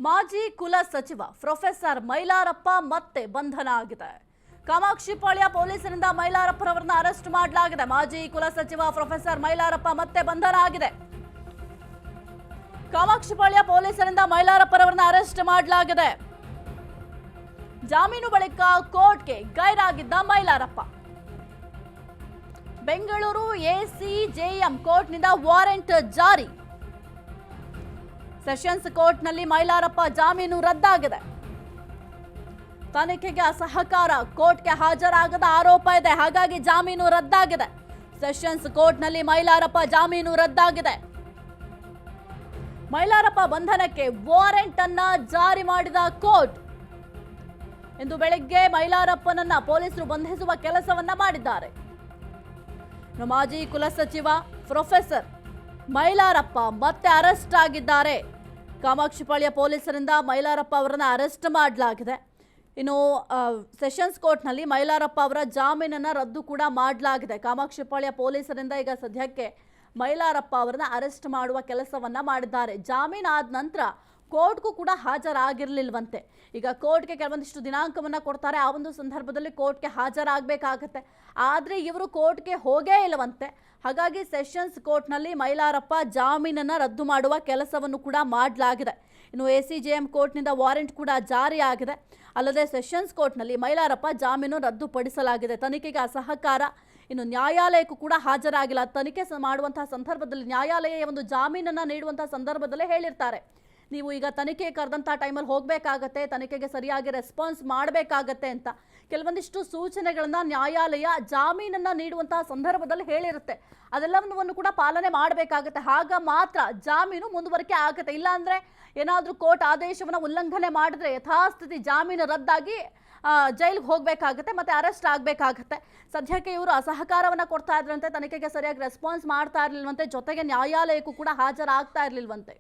ಮಾಜಿ ಕುಲ ಸಚಿವ ಪ್ರೊಫೆಸರ್ ಮೈಲಾರಪ್ಪ ಮತ್ತೆ ಬಂಧನ ಆಗಿದೆ. ಕಾಮಾಕ್ಷಿಪಾಳ್ಯ ಪೊಲೀಸರಿಂದ ಮೈಲಾರಪ್ಪರವರನ್ನ ಅರೆಸ್ಟ್ ಮಾಡಲಾಗಿದೆ. ಮಾಜಿ ಕುಲ ಸಚಿವ ಪ್ರೊಫೆಸರ್ ಮೈಲಾರಪ್ಪ ಮತ್ತೆ ಬಂಧನ ಆಗಿದೆ. ಕಾಮಾಕ್ಷಿಪಾಳ್ಯ ಪೊಲೀಸರಿಂದ ಮೈಲಾರಪ್ಪರವರನ್ನ ಅರೆಸ್ಟ್ ಮಾಡಲಾಗಿದೆ. ಜಾಮೀನು ಬಳಿಕ ಕೋರ್ಟ್ಗೆ ಗೈರಾಗಿದ್ದ ಮೈಲಾರಪ್ಪ ಬೆಂಗಳೂರು ಎಸಿಜೆಎಂ ಕೋರ್ಟ್ನಿಂದ ವಾರೆಂಟ್ ಜಾರಿ. ಸೆಷನ್ಸ್ ಕೋರ್ಟ್ನಲ್ಲಿ ಮೈಲಾರಪ್ಪ ಜಾಮೀನು ರದ್ದಾಗಿದೆ. ತನಿಖೆಗೆ ಅಸಹಕಾರ, ಕೋರ್ಟ್ಗೆ ಹಾಜರಾಗದ ಆರೋಪ ಇದೆ. ಹಾಗಾಗಿ ಜಾಮೀನು ರದ್ದಾಗಿದೆ. ಸೆಷನ್ಸ್ ಕೋರ್ಟ್ನಲ್ಲಿ ಮೈಲಾರಪ್ಪ ಜಾಮೀನು ರದ್ದಾಗಿದೆ. ಮೈಲಾರಪ್ಪ ಬಂಧನಕ್ಕೆ ವಾರೆಂಟ್ ಅನ್ನ ಜಾರಿ ಮಾಡಿದ ಕೋರ್ಟ್. ಇಂದು ಬೆಳಗ್ಗೆ ಮೈಲಾರಪ್ಪನನ್ನ ಪೊಲೀಸರು ಬಂಧಿಸುವ ಕೆಲಸವನ್ನ ಮಾಡಿದ್ದಾರೆ. ಮಾಜಿ ಕುಲಸಚಿವ ಪ್ರೊಫೆಸರ್ ಮೈಲಾರಪ್ಪ ಮತ್ತೆ ಅರೆಸ್ಟ್ ಆಗಿದ್ದಾರೆ. ಕಾಮಾಕ್ಷಿಪಾಳ್ಯ ಪೊಲೀಸರಿಂದ ಮೈಲಾರಪ್ಪ ಅವರನ್ನ ಅರೆಸ್ಟ್ ಮಾಡಲಾಗಿದೆ. ಇನ್ನು ಸೆಷನ್ಸ್ ಕೋರ್ಟ್ನಲ್ಲಿ ಮೈಲಾರಪ್ಪ ಅವರ ಜಾಮೀನನ್ನು ರದ್ದು ಕೂಡ ಮಾಡಲಾಗಿದೆ. ಕಾಮಾಕ್ಷಿಪಾಳ್ಯ ಪೊಲೀಸರಿಂದ ಈಗ ಸದ್ಯಕ್ಕೆ ಮೈಲಾರಪ್ಪ ಅವರನ್ನ ಅರೆಸ್ಟ್ ಮಾಡುವ ಕೆಲಸವನ್ನ ಮಾಡಿದ್ದಾರೆ. ಜಾಮೀನು ಆದ ನಂತರ ಕೋರ್ಟ್ಗೂ ಕೂಡ ಹಾಜರಾಗಿರ್ಲಿಲ್ವಂತೆ. ಈಗ ಕೋರ್ಟ್ಗೆ ಕೆಲವೊಂದಿಷ್ಟು ದಿನಾಂಕವನ್ನ ಕೊಡ್ತಾರೆ. ಆ ಒಂದು ಸಂದರ್ಭದಲ್ಲಿ ಕೋರ್ಟ್ಗೆ ಹಾಜರಾಗಬೇಕಾಗತ್ತೆ. ಆದರೆ ಇವರು ಕೋರ್ಟ್ಗೆ ಹೋಗೇ ಇಲ್ಲವಂತೆ. ಹಾಗಾಗಿ ಸೆಷನ್ಸ್ ಕೋರ್ಟ್ನಲ್ಲಿ ಮೈಲಾರಪ್ಪ ಜಾಮೀನನ್ನು ರದ್ದು ಮಾಡುವ ಕೆಲಸವನ್ನು ಕೂಡ ಮಾಡಲಾಗಿದೆ. ಇನ್ನು ಎಸಿಜೆಎಂ ಕೋರ್ಟ್ನಿಂದ ವಾರೆಂಟ್ ಕೂಡ ಜಾರಿಯಾಗಿದೆ. ಅಲ್ಲದೆ ಸೆಷನ್ಸ್ ಕೋರ್ಟ್ನಲ್ಲಿ ಮೈಲಾರಪ್ಪ ಜಾಮೀನು ರದ್ದುಪಡಿಸಲಾಗಿದೆ. ತನಿಖೆಗೆ ಅಸಹಕಾರ, ಇನ್ನು ನ್ಯಾಯಾಲಯಕ್ಕೂ ಕೂಡ ಹಾಜರಾಗಿಲ್ಲ. ತನಿಖೆ ಮಾಡುವಂತಹ ಸಂದರ್ಭದಲ್ಲಿ ನ್ಯಾಯಾಲಯ ಒಂದು ಜಾಮೀನನ್ನು ನೀಡುವಂತಹ ಸಂದರ್ಭದಲ್ಲೇ ಹೇಳಿರ್ತಾರೆ, ನೀವು ಈಗ ತನಿಖೆ ಕರೆದಂಥ ಟೈಮಲ್ಲಿ ಹೋಗಬೇಕಾಗತ್ತೆ, ತನಿಖೆಗೆ ಸರಿಯಾಗಿ ರೆಸ್ಪಾನ್ಸ್ ಮಾಡಬೇಕಾಗತ್ತೆ ಅಂತ ಕೆಲವೊಂದಿಷ್ಟು ಸೂಚನೆಗಳನ್ನು ನ್ಯಾಯಾಲಯ ಜಾಮೀನನ್ನು ನೀಡುವಂತಹ ಸಂದರ್ಭದಲ್ಲಿ ಹೇಳಿರುತ್ತೆ. ಅದೆಲ್ಲವನ್ನು ಕೂಡ ಪಾಲನೆ ಮಾಡಬೇಕಾಗತ್ತೆ. ಆಗ ಮಾತ್ರ ಜಾಮೀನು ಮುಂದುವರಿಕೆ ಆಗುತ್ತೆ. ಇಲ್ಲಾಂದರೆ ಏನಾದರೂ ಕೋರ್ಟ್ ಆದೇಶವನ್ನು ಉಲ್ಲಂಘನೆ ಮಾಡಿದ್ರೆ ಯಥಾಸ್ಥಿತಿ ಜಾಮೀನು ರದ್ದಾಗಿ ಜೈಲಿಗೆ ಹೋಗಬೇಕಾಗತ್ತೆ, ಮತ್ತೆ ಅರೆಸ್ಟ್ ಆಗಬೇಕಾಗತ್ತೆ. ಸದ್ಯಕ್ಕೆ ಇವರು ಅಸಹಕಾರವನ್ನು ಕೊಡ್ತಾ ಇದ್ರಂತೆ, ತನಿಖೆಗೆ ಸರಿಯಾಗಿ ರೆಸ್ಪಾನ್ಸ್ ಮಾಡ್ತಾ ಇರಲಿಲ್ವಂತೆ, ಜೊತೆಗೆ ನ್ಯಾಯಾಲಯಕ್ಕೂ ಕೂಡ ಹಾಜರಾಗ್ತಾ ಇರಲಿಲ್ವಂತೆ.